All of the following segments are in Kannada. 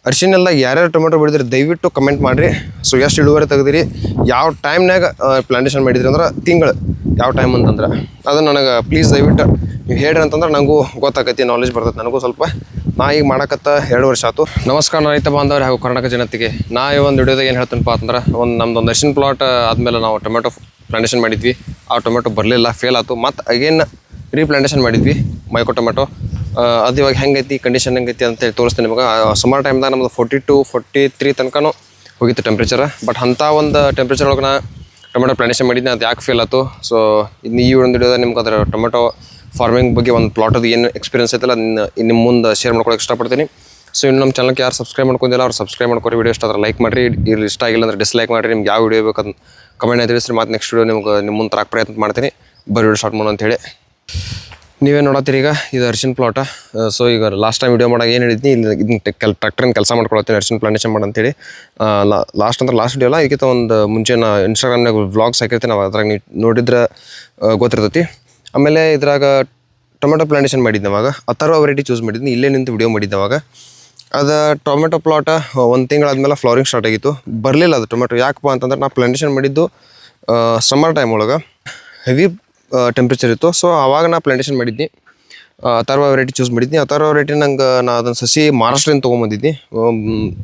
ಅರಿಶಿನೆಲ್ಲ ಯಾರ್ಯಾರು ಟೊಮೆಟೊ ಬೆಳೆದ್ರಿ ದಯವಿಟ್ಟು ಕಮೆಂಟ್ ಮಾಡಿರಿ. ಸೊ ಎಷ್ಟು ಇಳುವರಿ ತೆಗೆದಿರಿ, ಯಾವ ಟೈಮ್ನಾಗ ಪ್ಲಾಂಟೇಶನ್ ಮಾಡಿದ್ರಿ ಅಂದ್ರೆ ತಿಂಗಳು ಯಾವ ಟೈಮ್ ಅಂತಂದ್ರೆ ಅದನ್ನು ನನಗೆ ಪ್ಲೀಸ್ ದಯವಿಟ್ಟು ನೀವು ಹೇಳ್ರಿ ಅಂತಂದ್ರೆ ನನಗೂ ಗೊತ್ತಾಗೈತಿ, ನಾಲೆಜ್ ಬರ್ತೈತೆ ನನಗೂ ಸ್ವಲ್ಪ. ನಾ ಈಗ ಮಾಡಕತ್ತ 2 ವರ್ಷ ಆಯ್ತು. ನಮಸ್ಕಾರ ರೈತ ಬಾಂಧವ್ರೆ ಹಾಗೂ ಕರ್ನಾಟಕ ಜನತೆಗೆ. ನಾ ಈ ಒಂದು ವಿಡಿಯೋದಾಗ ಏನು ಹೇಳ್ತೀನಪ್ಪ ಅಂತಂದ್ರೆ ನಮ್ದೊಂದು ಅರಿಶಿನ ಪ್ಲಾಟ್ ಆದಮೇಲೆ ನಾವು ಟೊಮೆಟೊ ಪ್ಲಾಂಟೇಶನ್ ಮಾಡಿದ್ವಿ. ಆ ಟೊಮೆಟೊ ಬರಲಿಲ್ಲ, ಫೇಲ್ ಆಯ್ತು. ಮತ್ತು ಅಗೇನ್ ರೀಪ್ಲಾಂಟೇಶನ್ ಮಾಡಿದ್ವಿ ಮೈಕೋ ಟೊಮೆಟೊ. ಅದು ಇವಾಗ ಹೆಂಗೈತಿ, ಕಂಡೀಷನ್ ಹೆಂಗೈತಿ ಅಂತೇಳಿ ತೋರಿಸ್ತೀನಿ ನಿಮಗೆ. ಸಮ್ಮರ್ ಟೈಮ್ದಾಗ ನಮ್ಮದು 42, 43 ತನಕನೂ ಹೋಗಿತ್ತು ಟೆಂಪ್ರೇಚರ್. ಬಟ್ ಅಂಥ ಒಂದು ಟೆಂಪ್ರೇಚರ್ ಒಳಗೆ ನಾ ಟೊಮೆಟೊ ಪ್ಲಾಂಟೇಶನ್ ಮಾಡಿದ್ದೆ, ಅದು ಯಾಕೆ ಫೇಲ್ ಆಯ್ತು. ಸೊ ಇನ್ನು ಈ ಒಂದು ವಿಡಿಯೋದಾಗ ನಿಮ್ಗೆ ಅದರ ಟೊಮೆಟೊ ಫಾರ್ಮಿಂಗ್ ಬಗ್ಗೆ ಒಂದು ಪ್ಲಾಟದು ಏನು ಎಕ್ಸ್ಪೀರಿಯನ್ಸ್ ಐತಲ್ಲ ಅದನ್ನ ನಿಮ್ಮ ಮುಂದೆ ಶೇರ್ ಮಾಡ್ಕೊಳಕ್ಕೆ ಇಷ್ಟಪಡ್ತೀನಿ. ಸೊ ಇನ್ನು ನಮ್ಮ ಚಾನಲ್ಗೆ ಯಾರು ಸಬ್ಸ್ಕ್ರೈಬ್ ಮಾಡ್ಕೊಂಡಿಲ್ಲ ಅವ್ರು ಸಬ್ಸ್ಕ್ರೈಬ್ ಮಾಡ್ಕೊರಿ. ವಿಡಿಯೋ ಇಷ್ಟ ಆದರೆ ಲೈಕ್ ಮಾಡಿರಿ, ಇಷ್ಟ ಆಗಿಲ್ಲ ಅಂದರೆ ಡಿಸ್ಲೈಕ್ ಮಾಡಿರಿ. ನಿಮ್ಗೆ ಯಾವ ವಿಡಿಯೋ ಬೇಕಂತ ಕಮೆಂಟ್ ತಿಳಿಸ್ರಿ. ಮತ್ತು ನೆಕ್ಸ್ಟ್ ವಿಡಿಯೋ ನಿಮ್ಗೆ ನಿಮ್ಮ ಮುಂದೆ ತರಕ್ಕೆ ಪ್ರಯತ್ನ ಮಾಡ್ತೀನಿ. ಬರೀ ವಿಡಿಯೋ ಸ್ಟಾರ್ಟ್ ಮಾಡೋಣ ಅಂತೇಳಿ. ನೀವೇ ನೋಡತ್ತೀರಿ ಈಗ ಇದು ಅರಿಶಿನ ಪ್ಲಾಟ. ಸೊ ಈಗ ಲಾಸ್ಟ್ ಟೈಮ್ ವಿಡಿಯೋ ಮಾಡಾಗ ಏನು ಹೇಳಿದ್ನಿ, ಇಲ್ಲಿ ಇದನ್ನ ಟ್ರ್ಯಾಕ್ಟರ್ನ ಕೆಲಸ ಮಾಡ್ಕೊಳತ್ತೀನಿ ಅರಿಶಿನ ಪ್ಲಾಂಟೇಶನ್ ಮಾಡಂತೇಳಿ. ಲಾಸ್ಟ್ ವಿಡಿಯೋ ಅಲ್ಲ, ಈಗಿಂತ ಒಂದು ಮುಂಚೆ ನಾ ಇನ್ಸ್ಟಾಗ್ರಾಮ್ನಾಗ ವ್ಲಾಗ್ಸ್ ಹಾಕಿರ್ತೀನಿ, ನಾವು ಅದ್ರಾಗ ನೀವು ನೋಡಿದ್ರೆ ಗೊತ್ತಿರ್ತೈತಿ. ಆಮೇಲೆ ಇದ್ರಾಗ ಟೊಮೆಟೊ ಪ್ಲಾಂಟೇಶನ್ ಮಾಡಿದ್ದೆ ಅವಾಗ ಅಥರ್ವ ವೆರೈಟಿ ಚೂಸ್ ಮಾಡಿದ್ನಿ. ಇಲ್ಲೇ ನಿಂತು ವಿಡಿಯೋ ಮಾಡಿದ್ದೆ ಅವಾಗ. ಅದು ಟೊಮೆಟೊ ಪ್ಲಾಟ 1 ತಿಂಗಳಾದ್ಮೇಲೆ ಫ್ಲವರಿಂಗ್ ಸ್ಟಾರ್ಟ್ ಆಗಿತ್ತು. ಬರಲಿಲ್ಲ ಅದು ಟೊಮೆಟೊ. ಯಾಕಪ್ಪ ಅಂತಂದ್ರೆ ನಾ ಪ್ಲಾಂಟೇಶನ್ ಮಾಡಿದ್ದು ಸಮ್ಮರ್ ಟೈಮ್ ಒಳಗೆ ಹೆವಿ ಟೆಂಪ್ರೇಚರ್ ಇತ್ತು. ಸೊ ಆವಾಗ ನಾ ಪ್ಲಾಂಟೇಶನ್ ಮಾಡಿದ್ನಿ, ಅಥರ್ವ ವೆರೈಟಿ ಚೂಸ್ ಮಾಡಿದ್ನಿ. ಅಥರ್ವ ವೆರೈಟಿ ನಂಗೆ ನಾ ಅದನ್ನು ಸಸಿ ಮಹಾರಾಷ್ಟ್ರದಿಂದ ತೊಗೊಂಬಂದಿದ್ನಿ.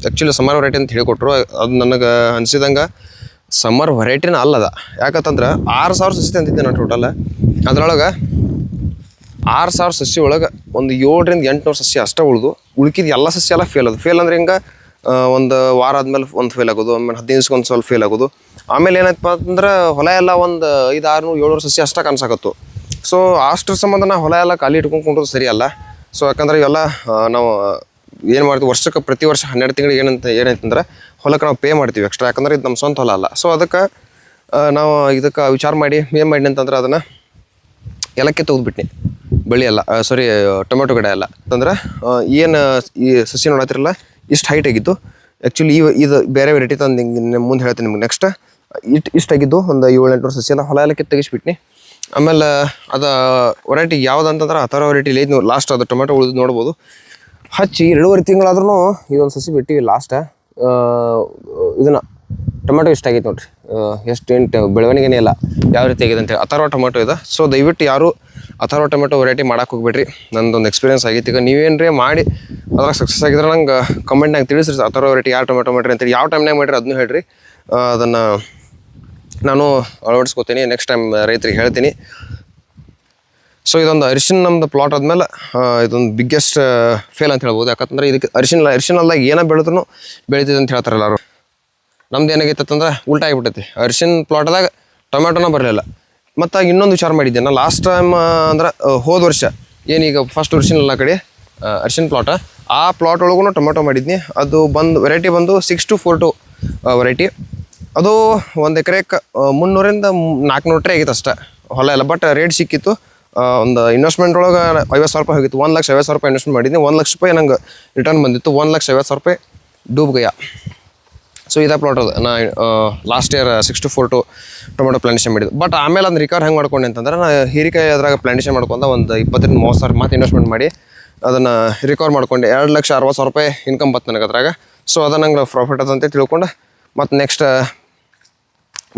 ಆ್ಯಕ್ಚುಲಿ ಸಮ್ಮರ್ ವೆರೈಟಿ ಅಂತ ಹೇಳಿಕೊಟ್ರು. ಅದು ನನಗೆ ಅನಿಸಿದಂಗೆ ಸಮ್ಮರ್ ವೆರೈಟಿನ ಅಲ್ಲದ. ಯಾಕಂತಂದ್ರೆ 6,000 ಸಸಿ ತಂದಿದ್ದೆ ನಾನು ಟೋಟಲ್. ಅದರೊಳಗೆ 6,000 ಸಸಿ ಒಳಗೆ ಒಂದು 700 to 800 ಸಸಿ ಅಷ್ಟೇ ಉಳ್ಕಿದ್ದು ಎಲ್ಲ ಸಸಿ ಎಲ್ಲ ಫೇಲ್ ಅದು. ಫೇಲ್ ಅಂದ್ರೆ ಹಿಂಗೆ ಒಂದು ವಾರ ಆದ್ಮೇಲೆ ಒಂದು ಫೇಲ್ ಆಗೋದು, ಆಮೇಲೆ 15 ದಿವ್ಸಕ್ಕೆ ಸ್ವಲ್ಪ ಫೇಲ್ ಆಗೋದು. ಆಮೇಲೆ ಏನಾಯ್ತಪ್ಪ ಅಂತಂದ್ರೆ ಹೊಲ ಎಲ್ಲ ಒಂದು 500, 600 ಸಸಿ ಅಷ್ಟೇ ಕಾಣಿಸಾಕತ್ತು. ಸೊ ಅಷ್ಟ್ರ ಸಂಬಂಧ ನಾ ಹೊಲ ಎಲ್ಲ ಖಾಲಿ ಇಟ್ಕೊಂಡ್ರು ಸರಿ ಅಲ್ಲ. ಸೊ ಯಾಕಂದ್ರೆ ಇವೆಲ್ಲ ನಾವು ಏನು ಮಾಡ್ತೀವಿ, ವರ್ಷಕ್ಕೆ ಪ್ರತಿ ವರ್ಷ 12 ತಿಂಗಳಿಗೆ ಏನಂತಂದ್ರೆ ಹೊಲಕ್ಕೆ ನಾವು ಪೇ ಮಾಡ್ತೀವಿ ಎಕ್ಸ್ಟ್ರಾ. ಯಾಕಂದ್ರೆ ಇದು ನಮ್ಮ ಸ್ವಂತ ಹೊಲ ಅಲ್ಲ. ಸೊ ಅದಕ್ಕೆ ನಾವು ಇದಕ್ಕೆ ವಿಚಾರ ಮಾಡಿ ಏನು ಮಾಡಿ ಅಂತಂದ್ರೆ ಅದನ್ನು ಎಲ್ಲಕ್ಕೆ ತೆಗೆದುಬಿಟ್ನಿ. ಬಳ್ಳಿ ಎಲ್ಲ ಟೊಮೆಟೊ ಗಿಡ ಎಲ್ಲ ಅಂತಂದ್ರೆ ಏನು ಈ ಸಸಿ ನೋಡತ್ತಿರಲ್ಲ ಇಷ್ಟು ಹೈಟ್ ಆಗಿತ್ತು. ಆ್ಯಕ್ಚುಲಿ ಇದು ಬೇರೆ ವೆರೈಟಿ ತಂದು ಮುಂದೆ ಹೇಳ್ತೀನಿ ನಿಮ್ಗೆ. ನೆಕ್ಸ್ಟ್ ಇಷ್ಟಾಗಿದ್ದು ಒಂದು 700-800 ಸಸಿ ಎಲ್ಲ ಹೊಲ ಎಲ್ಲ ತೆಗಿಸ್ಬಿಟ್ನಿ. ಆಮೇಲೆ ಅದು ವೆರೈಟಿ ಯಾವ್ದು ಅಂತಂದ್ರೆ ಅಥರ್ವ ವೆರೈಟಿ ಇಲ್ಲ. ಲಾಸ್ಟ್ ಅದು ಟೊಮೆಟೊ ಉಳಿದು ನೋಡ್ಬೋದು. ಹಚ್ಚಿ 2.5 ತಿಂಗಳಾದ್ರೂ ಇದೊಂದು ಸಸಿ ಬಿಟ್ಟಿವಿ ಲಾಸ್ಟ್. ಇದನ್ನು ಟೊಮೆಟೊ ಇಷ್ಟಾಗಿತ್ತು ನೋಡ್ರಿ. ಎಷ್ಟು ಬೆಳವಣಿಗೆನೇ ಇಲ್ಲ ಯಾವ ರೀತಿ ಆಗಿದೆ ಅಂತೇಳಿ. ಅಥರ್ವ ಟೊಮೆಟೊ ಇದೆ. ಸೊ ದಯವಿಟ್ಟು ಯಾರು ಅಥರ್ವ ಟೊಮೆಟೊ ವೆರೈಟಿ ಮಾಡಕ್ಕೆ ಹೋಗ್ಬೇಡ್ರಿ. ನಂದೊಂದು ಎಕ್ಸ್ಪೀರಿಯನ್ಸ್ ಆಗೈತಿ. ಈಗ ನೀವೇನ್ರಿ ಮಾಡಿ ಅದ್ರಾಗ ಸಕ್ಸಸ್ ಆಗಿದ್ರೆ ನಂಗೆ ಕಮೆಂಟ್ನಾಗ ತಿಳಿಸ್ರಿ. ಅಥರ್ವ ವೆರೈಟಿ ಯಾವ ಟೊಮೆಟೊ ಮಾಡಿರಿ ಅಂತೇಳಿ, ಯಾವ ಟೈಮ್ನಾಗ ಮಾಡಿರಿ ಅದನ್ನು ಹೇಳ್ರಿ. ಅದನ್ನು ನಾನು ಅಳವಡಿಸ್ಕೋತೀನಿ, ನೆಕ್ಸ್ಟ್ ಟೈಮ್ ರೈತರಿಗೆ ಹೇಳ್ತೀನಿ. ಸೊ ಇದೊಂದು ಅರಿಶಿನ ನಮ್ಮದು ಪ್ಲಾಟ್ ಆದಮೇಲೆ ಇದೊಂದು ಬಿಗ್ಗೆಸ್ಟ್ ಫೇಲ್ ಅಂತ ಹೇಳ್ಬೋದು. ಯಾಕಂತಂದ್ರೆ ಇದಕ್ಕೆ ಅರಿಶಿನಲ್ದಾಗ ಏನೋ ಬೆಳೆದ್ರೂ ಬೆಳಿತೈತೆ ಅಂತ ಹೇಳ್ತಾರೆ ಎಲ್ಲರೂ. ನಮ್ದು ಏನಾಗೈತೆ ಅಂತಂದ್ರೆ ಉಲ್ಟಾ ಆಗಿಬಿಟ್ಟೈತಿ. ಅರಿಶಿನ ಪ್ಲಾಟ್ದಾಗ ಟೊಮೆಟೊನ ಬರಲಿಲ್ಲ. ಮತ್ತು ಇನ್ನೊಂದು ವಿಚಾರ ಮಾಡಿದ್ದೆ ನಾನು ಲಾಸ್ಟ್ ಟೈಮ್ ಅಂದ್ರೆ ಹೋದ ವರ್ಷ ಏನೀಗ ಫಸ್ಟ್ ಅರಿಶಿನ ಕಡೆ ಅರಿಶಿನ ಪ್ಲಾಟ, ಆ ಪ್ಲಾಟ್ ಒಳಗೂ ಟೊಮೆಟೊ ಮಾಡಿದ್ನಿ. ಅದು ವೆರೈಟಿ ಬಂದು 6242 ವೆರೈಟಿ. ಅದು 1 ಎಕರೆಗೆ 300-400 ಟ್ರೇ ಆಗಿತ್ತು ಅಷ್ಟೇ ಹೊಲ ಎಲ್ಲ. ಬಟ್ ರೇಟ್ ಸಿಕ್ಕಿತ್ತು. ಒಂದು ಇನ್ವೆಸ್ಟ್ಮೆಂಟ್ ಒಳಗೆ 50,000 ರೂಪಾಯಿ ಹೋಗಿತ್ತು. 1,50,000 ರೂಪಾಯಿ ಇನ್ವೆಸ್ಟ್ಮೆಂಟ್ ಮಾಡಿದ್ನಿ. 1,00,000 ರೂಪಾಯಿ ನಂಗೆ ರಿಟರ್ನ್ ಬಂದಿತ್ತು. 1,50,000 ರೂಪಾಯಿ ಡೂಬ್ಗಯ್ಯ. ಸೊ ಇದೇ ಪ್ಲಾಟ್ ಅದು ನಾ ಲಾಸ್ಟ್ ಇಯರ್ 6242 ಟೊಮೆಟೊ ಪ್ಲಾಂಟೇಶನ್ ಮಾಡಿದ್ದು. ಬಟ್ ಆಮೇಲೆ ಅದನ್ನ ರಿಕವರ್ ಹೆಂಗೆ ಮಾಡ್ಕೊಂಡೆ ಅಂತಂದ್ರೆ ನಾ ಹೀರಿಕಾಯಿ ಅದ್ರಾಗ ಪ್ಲಾಂಟೇಶನ್ ಮಾಡ್ಕೊಂಡು ಒಂದು 20,000-30,000 ಮತ್ತೆ ಇನ್ವೆಸ್ಟ್ಮೆಂಟ್ ಮಾಡಿ ಅದನ್ನು ರಿಕವರ್ ಮಾಡ್ಕೊಂಡೆ. 2,60,000 ರೂಪಾಯಿ ಇನ್ಕಮ್ ಬತ್ತು ನನಗೆ ಅದ್ರಾಗ. ಸೊ ಅದು ನಂಗೆ ಪ್ರಾಫಿಟ್ ಅದಂತೆ ತಿಳ್ಕೊಂಡು ಮತ್ತು ನೆಕ್ಸ್ಟ್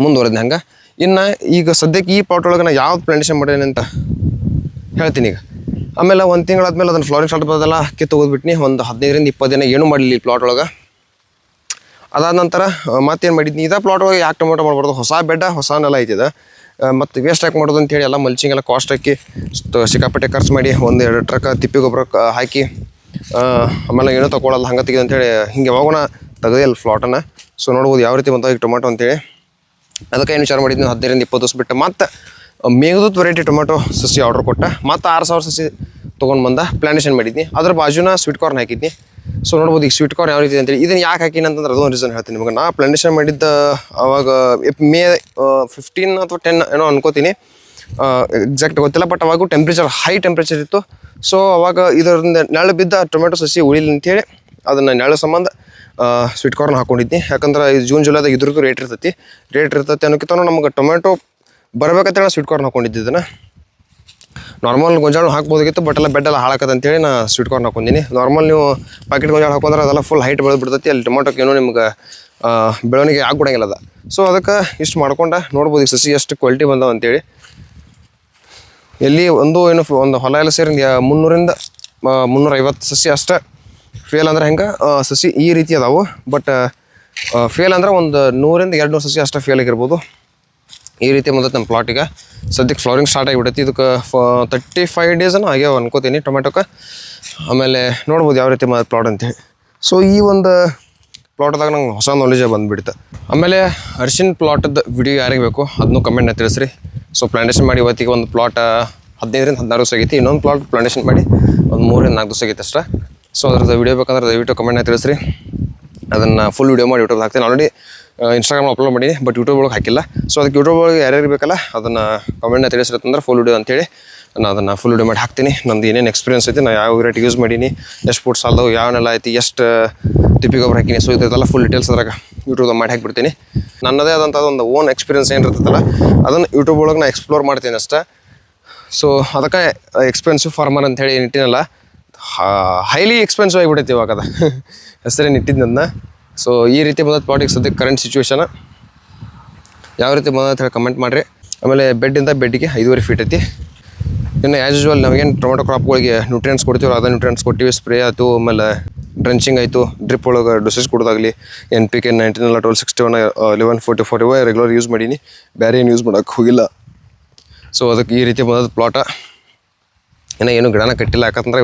ಮುಂದುವರೆದ್ನಿ ಹಂಗೆ. ಇನ್ನು ಈಗ ಸದ್ಯಕ್ಕೆ ಈ ಪ್ಲಾಟ್ ಒಳಗೆ ನಾನು ಯಾವ್ದು ಪ್ಲಾಂಟೇಶನ್ ಮಾಡೇನೆ ಅಂತ ಹೇಳ್ತೀನಿ ಈಗ. ಆಮೇಲೆ 1 ತಿಂಗಳಾದ್ಮೇಲೆ ಅದನ್ನು ಫ್ಲವರಿಂಗ್ ಸ್ಟಾರ್ಟ್ ಬರೋದೆಲ್ಲ ಕಿತ್ತು ಹೋಗ್ಬಿಟ್ನಿ. ಒಂದು 15-20 ದಿನ ಏನೂ ಮಾಡಲಿಲ್ಲ ಈ ಪ್ಲಾಟ್ ಒಳಗೆ. ಅದಾದ ನಂತರ ಮತ್ತೇನು ಮಾಡಿದ್ನಿ, ಇದೇ ಪ್ಲಾಟ್ ಒಳಗೆ ಯಾಕೆ ಟೊಮೆಟೊ ಮಾಡ್ಬಾರ್ದು, ಹೊಸ ಬೆಡ್ಡ ಹೊಸ ನೆಲ ಐತಿದೆ. ಮತ್ತು ವೇಸ್ಟ್ ಯಾಕೆ ಮಾಡೋದು ಅಂತೇಳಿ ಎಲ್ಲ ಮಲ್ಚಿಂಗ್ ಎಲ್ಲ ಕಾಸ್ಟ್ ಹಾಕಿ ಸಿಕ್ಕಾಪಟ್ಟೆ ಖರ್ಚು ಮಾಡಿ 1-2 ಟ್ರಕ್ ತಿಪ್ಪಿ ಗೊಬ್ಬರ ಹಾಕಿ ಆಮೇಲೆ ಏನೂ ತೊಗೊಳಲ್ಲ ಹಂಗೆ ತೆಗೆದು ಅಂತೇಳಿ ಹಿಂಗೆ ಯಾವಾಗನ ತೆಗೆದಿಲ್ಲ ಫ್ಲಾಟನ್ನು. ಸೊ ನೋಡ್ಬೋದು ಯಾವ ರೀತಿ ಬಂದಾಗ ಈಗ ಟೊಮೆಟೊ ಅಂತೇಳಿ. ಅದಕ್ಕೆ ಏನು ವಿಚಾರ ಮಾಡಿದ್ನಿ, 15-20 ದಿವಸ ಬಿಟ್ಟು ಮತ್ತು ಮೇಘದೂತ್ ವೆರೈಟಿ ಟೊಮೆಟೊ ಸಸಿ ಆರ್ಡ್ರ್ ಕೊಟ್ಟ. ಮತ್ತು 6,000 ಸಸಿ ತೊಗೊಂಡು ಬಂದ ಪ್ಲಾಂಟೇಶನ್ ಮಾಡಿದ್ನಿ. ಅದ್ರ ಬಾಜುನ ಸ್ವೀಟ್ ಕಾರ್ನ್ ಹಾಕಿದ್ನಿ. ಸೊ ನೋಡ್ಬೋದು ಈಗ ಸ್ವೀಟ್ ಕಾರ್ನ್ ಯಾವ ರೀತಿ ಅಂತೇಳಿ. ಇದನ್ನು ಯಾಕೆ ಹಾಕಿನಿ ಅಂತಂದ್ರೆ ಅದೊಂದು ರೀಸನ್ ಹೇಳ್ತೀನಿ ನಿಮಗೆ. ನಾ ಪ್ಲಾಂಟೇಶನ್ ಮಾಡಿದ್ದ ಅವಾಗ May 15 ಅಥವಾ 10 ಏನೋ ಅನ್ಕೋತೀನಿ, ಎಕ್ಸಾಕ್ಟ್ ಗೊತ್ತಿಲ್ಲ. ಬಟ್ ಅವಾಗ ಹೈ ಟೆಂಪ್ರೇಚರ್ ಇತ್ತು. ಸೊ ಅವಾಗ ಇದರಿಂದ ನೆರಳು ಬಿದ್ದ ಟೊಮೆಟೊ ಸಸಿ ಉಳಿಲಿ ಅಂತೇಳಿ ಅದನ್ನು ನೆರಳು ಸಂಬಂಧ ಸ್ವೀಟ್ ಕಾರ್ನ್ ಹಾಕೊಂಡಿದ್ನಿ. ಯಾಕಂದ್ರೆ ಇದು ಜೂನ್ ಜುಲೈದಾಗ ಇದ್ರದ್ದು ರೇಟ್ ಇರ್ತೈತಿ ಅನ್ನೋಕ್ಕಿಂತ ನಮ್ಗೆ ಟೊಮೆಟೊ ಬರ್ಬೇಕಂತೇಳಿ ಸ್ವೀಟ್ ಕಾರ್ನ್ ಹಾಕೊಂಡಿದ್ದೆ. ಇದನ್ನು ನಾರ್ಮಲ್ ಗೊಂಜಾಳ ಹಾಕ್ಬೋದಾಗಿತ್ತು, ಬಟ್ ಎಲ್ಲ ಬೆಡ್ ಎಲ್ಲ ಹಾಳಾಕತ್ತೆ ಅಂತೇಳಿ ನಾ ಸ್ವೀಟ್ ಕಾರ್ನ್ ಹಾಕೊಂಡಿನಿ. ನಾರ್ಮಲ್ ನೀವು ಪ್ಯಾಕೆಟ್ ಗೊಂಜಾಳ ಹಾಕೊಂಡ್ರೆ ಅದೆಲ್ಲ ಫುಲ್ ಹೈಟ್ ಬೆಳೆದ್ಬಿಡ್ತೈತಿ, ಅಲ್ಲಿ ಟೊಮೊಟೊಕ್ಕೆ ಏನೋ ನಿಮ್ಗೆ ಬೆಳವಣಿಗೆ ಆಗ್ಬಿಡಂಗಿಲ್ಲ ಅದು. ಸೊ ಅದಕ್ಕೆ ಇಷ್ಟು ಮಾಡ್ಕೊಂಡು ನೋಡ್ಬೋದು ಈಗ ಸಸಿ ಎಷ್ಟು ಕ್ವಾಲಿಟಿ ಬಂದಾವ ಅಂತೇಳಿ. ಎಲ್ಲಿ ಒಂದು ಹೊಲ ಎಲ್ಲ ಸೇರಿ 300 350 ಸಸಿ ಅಷ್ಟೇ ಫೇಲ್ ಅಂದ್ರೆ ಹೆಂಗೆ ಸಸಿ ಈ ರೀತಿ ಅದಾವು. ಬಟ್ ಫೇಲ್ ಅಂದ್ರೆ ಒಂದು 100 200 ಸಸಿ ಅಷ್ಟೇ ಫೇಲ್ ಆಗಿರ್ಬೋದು. ಈ ರೀತಿ ಬಂದೈತೆ ನಮ್ಮ ಪ್ಲಾಟಿಗೆ. ಸದ್ಯಕ್ಕೆ ಫ್ಲವರಿಂಗ್ ಸ್ಟಾರ್ಟ್ ಆಗಿಬಿಡೈತಿ. ಇದಕ್ಕೆ 35 ಡೇಸನ್ನು ಆಗ್ಯಾವ ಅನ್ಕೋತೀನಿ ಟೊಮೆಟೊಕ್ಕೆ. ಆಮೇಲೆ ನೋಡ್ಬೋದು ಯಾವ ರೀತಿ ಪ್ಲಾಟ್ ಅಂತೇಳಿ. ಸೊ ಈ ಒಂದು ಪ್ಲಾಟ್ದಾಗ ನಂಗೆ ಹೊಸ ನಾಲೆಜೇ ಬಂದುಬಿಡ್ತು. ಆಮೇಲೆ ಅರಿಶಿನ ಪ್ಲಾಟದ್ದು ವಿಡಿಯೋ ಯಾರಿಗೆ ಬೇಕು ಅದನ್ನು ಕಮೆಂಟ್ನ ತಿಳಿಸ್ರಿ. ಸೊ ಪ್ಲಾಂಟೇಶನ್ ಮಾಡಿ ಇವತ್ತಿಗೆ ಒಂದು ಪ್ಲಾಟ್ 15 16 ದಿವಸ ಆಗೈತಿ. ಇನ್ನೊಂದು ಪ್ಲಾಟ್ ಪ್ಲಾಂಟೇಶನ್ ಮಾಡಿ ಒಂದು 3 4 ದಿವಸ ಆಗೈತೆ ಅಷ್ಟೇ. ಸೊ ಅದ್ರದ್ದು ವಿಡಿಯೋ ಬೇಕಂದ್ರೆ ದಯವಿಟ್ಟು ಕಮೆಂಟ್ನ ತಿಳಿಸ್ರಿ. ಅದನ್ನು ಫುಲ್ ವಿಡಿಯೋ ಮಾಡಿ ಯೂಟ್ಯೂಬ್ ಹಾಕ್ತೀನಿ. ಆಲ್ರೆಡಿ ಇನ್ಸ್ಟಾಗ್ರಾಮ್ ಅಪ್ಲೋಡ್ ಮಾಡೀನಿ, ಬಟ್ ಯೂಟ್ಯೂಬ್ ಒಳಗೆ ಹಾಕಿಲ್ಲ. ಸೊ ಅದಕ್ಕೆ ಯೂಟ್ಯೂಬ್ ಒಳಗೆ ಯಾರ್ಯಾರು ಬೇಕಲ್ಲ ಅದನ್ನು ಕಮೆಂಟ್ನ ತಿಳಿಸಿರ್ತಂದ್ರೆ ಫುಲ್ ವಿಡಿಯೋ ಅಂತೇಳಿ ನಾನು ಅದನ್ನು ಫುಲ್ ವಿಡಿಯೋ ಮಾಡಿ ಹಾಕ್ತೀನಿ. ನಂದು ಏನೇನು ಎಕ್ಸ್ಪೀರಿಯನ್ಸ್ ಐತಿ, ನಾನು ಯಾವ ರೇಟ್ ಯೂಸ್ ಮಾಡೀನಿ, ಎಷ್ಟು ಫುಟ್ ಸಾಲದವು, ಯಾವನ್ನೆಲ್ಲ ಐತಿ, ಎಷ್ಟು ತಿಪ್ಪಿ ಗೊಬ್ಬರ ಹಾಕಿನಿ, ಸೊ ಇದೆಲ್ಲ ಫುಲ್ ಡೀಟೇಲ್ಸ್ ಅದ್ರಾಗ ಯೂಟ್ಯೂಬ್ದಾಗ ಮಾಡಿ ಹಾಕಿಬಿಡ್ತೀನಿ. ನನ್ನದೇ ಆದಂಥ ಒಂದು ಓನ್ ಎಕ್ಸ್ಪೀರಿಯನ್ಸ್ ಏನಿರ್ತೈತಲ್ಲ ಅದನ್ನು ಯೂಟ್ಯೂಬ್ ಒಳಗೆ ನಾನು ಎಕ್ಸ್ಪ್ಲೋರ್ ಮಾಡ್ತೀನಿ ಅಷ್ಟೇ. ಸೊ ಅದಕ್ಕೆ ಎಕ್ಸ್ಪೆನ್ಸಿವ್ ಫಾರ್ಮರ್ ಅಂತ ಹೇಳಿ ಇಟ್ಟಿನಲ್ಲ, ಹೈಲಿ ಎಕ್ಸ್ಪೆನ್ಸಿವ್ ಆಗಿಬಿಟ್ಟೈತಿ ಇವಾಗ ಅದು ಹೆಸರೇನು ಇಟ್ಟಿದ್ದನ್ನ. ಸೊ ಈ ರೀತಿ ಬಂದದ್ದು ಪ್ಲಾಟಿಗೆ ಸದ್ಯಕ್ಕೆ ಕರೆಂಟ್ ಸಿಚುವೇಶನ್ ಯಾವ ರೀತಿ ಬಂದಂತ ಹೇಳಿ ಕಮೆಂಟ್ ಮಾಡಿರಿ. ಆಮೇಲೆ ಬೆಡ್ಡಿಂದ ಬೆಡ್ಡಿಗೆ 5.5 ಫೀಟ್ ಐತಿ. ಇನ್ನು ಆ್ಯಸ್ ಯೂಶ್ವಲ್ ನಾವೇನು ಟೊಮೆಟೊ ಕ್ರಾಪ್ಗಳಿಗೆ ನ್ಯೂಟ್ರಿಯೆಂಟ್ಸ್ ಕೊಡ್ತೀವಿ ಅದೇ ನ್ಯೂಟ್ರಿಯೆಂಟ್ಸ್ ಕೊಟ್ಟಿವಿ. ಸ್ಪ್ರೇ ಆಯಿತು, ಆಮೇಲೆ ಡ್ರೆಂಚಿಂಗ್ ಆಯಿತು, ಡ್ರಿಪ್ ಒಳಗೆ ಡೋಸೇಜ್ ಕೊಡೋದಾಗಲಿ NPK 19 12 61 11 40 45 ರೆಗ್ಯುಲರ್ ಯೂಸ್ ಮಾಡೀನಿ, ಬೇರೆ ಏನು ಯೂಸ್ ಮಾಡೋಕ್ಕೆ ಹೋಗಿಲ್ಲ. ಸೊ ಅದಕ್ಕೆ ಈ ರೀತಿ ಬಂದದ್ದು ಪ್ಲಾಟ. ಇನ್ನು ಏನು ಗಿಡನ ಕಟ್ಟಿಲ್ಲ, ಯಾಕಂದ್ರೆ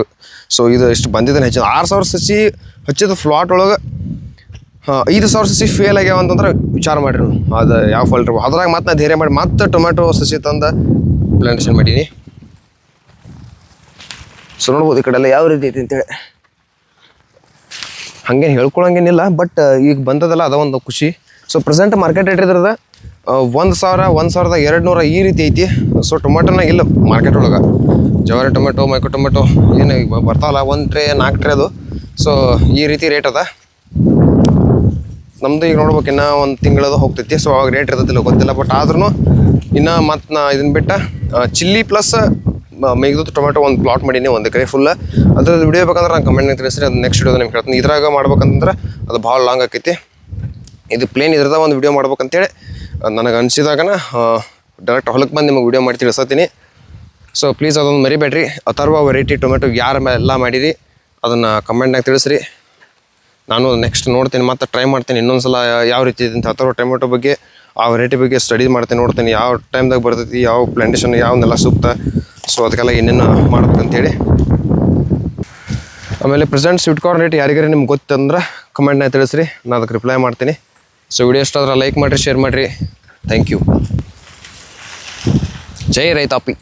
ಸೊ ಇದು ಇಷ್ಟು ಬಂದಿದ್ದಾನೆ ಹೆಚ್ಚಿದ 6000 ಸಸಿ ಹಚ್ಚಿದ ಫ್ಲಾಟ್ ಒಳಗೆ 5000 ಸಸಿ ಫೇಲ್ ಆಗ್ಯಾವ ಅಂತಂದ್ರೆ ವಿಚಾರ ಮಾಡಿರಿ ಅದು ಯಾವ ಫಾಲ್ಟ್ ಇರ್ಬೋದು. ಅದ್ರಾಗ ಮತ್ತೆ ನಾ ಧೈರ್ಯ ಮಾಡಿ ಮತ್ತೆ ಟೊಮೆಟೊ ಸಸಿ ತಂದು ಪ್ಲಾಂಟೇಶನ್ ಮಾಡೀನಿ. ಸೊ ನೋಡ್ಬೋದು ಈ ಕಡೆ ಎಲ್ಲ ಯಾವ ರೀತಿ ಐತಿ ಅಂತೇಳಿ. ಹಂಗೇನು ಹೇಳ್ಕೊಳಂಗೇನಿಲ್ಲ, ಬಟ್ ಈಗ ಬಂದದಲ್ಲ ಅದ ಒಂದು ಖುಷಿ. ಸೊ ಪ್ರೆಸೆಂಟ್ ಮಾರ್ಕೆಟ್ ರೇಟ್ ಇದ್ರದ 1000 1200 ಈ ರೀತಿ ಐತಿ. ಸೊ ಟೊಮೆಟೊನ ಇಲ್ಲ ಮಾರ್ಕೆಟ್ ಒಳಗೆ. ಜವಾರಿ ಟೊಮೆಟೊ, ಮೈಕ್ರೋ ಟೊಮೆಟೊ ಏನು ಈಗ ಬರ್ತಾವಲ್ಲ 1 ಟ್ರೇ 4 ಟ್ರೇ ಅದು. ಸೊ ಈ ರೀತಿ ರೇಟ್ ಅದ. ನಮ್ಮದು ಈಗ ನೋಡ್ಬೇಕು ಇನ್ನೂ 1 ತಿಂಗಳದು ಹೋಗ್ತೈತಿ. ಸೊ ಅವಾಗ ರೇಟ್ ಇರ್ತೈತಿಲ್ಲ ಗೊತ್ತಿಲ್ಲ, ಬಟ್ ಆದ್ರೂ ಇನ್ನು ಮತ್ತು ನಾ ಇದನ್ನು ಬಿಟ್ಟು ಚಿಲ್ಲಿ ಪ್ಲಸ್ ಮೇಘದೂತ್ ಟೊಮೆಟೊ ಒಂದು ಪ್ಲಾಟ್ ಮಾಡೀನಿ 1 ಎಕರೆ ಫುಲ್. ಅದ್ರದ್ದು ವಿಡಿಯೋ ಬೇಕಂದ್ರೆ ನಾನು ಕಮೆಂಟ್ನಾಗ ತಿಳಿಸ್ರಿ, ಅದು ನೆಕ್ಸ್ಟ್ ವಿಡಿಯೋದ ನಿಮ್ಗೆ ಹೇಳ್ತೀನಿ. ಇದ್ರಾಗ ಮಾಡ್ಬೇಕಂತಂದ್ರೆ ಅದು ಭಾಳ ಲಾಂಗ್ ಆಕೈತಿ. ಇದು ಪ್ಲೇನ್ ಇದ್ರದ ಒಂದು ವಿಡಿಯೋ ಮಾಡ್ಬೇಕಂತೇಳಿ ನನಗೆ ಅನಿಸಿದಾಗನ ಡೈರೆಕ್ಟ್ ಹೊಲಕ್ಕೆ ಬಂದು ನಿಮಗೆ ವಿಡಿಯೋ ಮಾಡಿ ತಿಳಿಸತ್ತೀನಿ. ಸೊ ಪ್ಲೀಸ್ ಅದೊಂದು ಮರಿಬೇಡ್ರಿ. ಅಥರ್ವ ವೆರೈಟಿ ಟೊಮೆಟೊ ಯಾರು ಎಲ್ಲ ಮಾಡಿರಿ ಅದನ್ನು ಕಮೆಂಟ್ನಾಗ ತಿಳಿಸ್ರಿ. ನಾನು ನೆಕ್ಸ್ಟ್ ನೋಡ್ತೀನಿ, ಮತ್ತು ಟ್ರೈ ಮಾಡ್ತೀನಿ ಇನ್ನೊಂದು ಸಲ ಯಾವ ರೀತಿ ಇದೆ ಅಂತ. ಅಥರ್ವ ಟೊಮೆಟೊ ಬಗ್ಗೆ ಆ ವೆರೈಟಿ ಬಗ್ಗೆ ಸ್ಟಡಿ ಮಾಡ್ತೀನಿ, ನೋಡ್ತೀನಿ ಯಾವ ಟೈಮ್ದಾಗ ಬರ್ತೈತಿ, ಯಾವ ಪ್ಲಾಂಟೇಶನ್ ಯಾವನ್ನೆಲ್ಲ ಸೂಕ್ತ. ಸೊ ಅದಕ್ಕೆಲ್ಲ ಏನೇನು ಮಾಡ್ಬೇಕಂತೇಳಿ. ಆಮೇಲೆ ಪ್ರೆಸೆಂಟ್ ಸ್ವೀಟ್ ಕಾರ್ನ್ ರೇಟ್ ಯಾರಿಗಾರ ನಿಮ್ಗೆ ಗೊತ್ತಂದ್ರೆ ಕಮೆಂಟ್ನಾಗ ತಿಳಿಸ್ರಿ, ನಾನು ಅದಕ್ಕೆ ರಿಪ್ಲೈ ಮಾಡ್ತೀನಿ. ಸೊ ವಿಡಿಯೋ ಇಷ್ಟ ಆದ್ರೆ ಲೈಕ್ ಮಾಡಿರಿ, ಶೇರ್ ಮಾಡಿರಿ. Thank you. ಜೈ ರೈತಾಪಿ.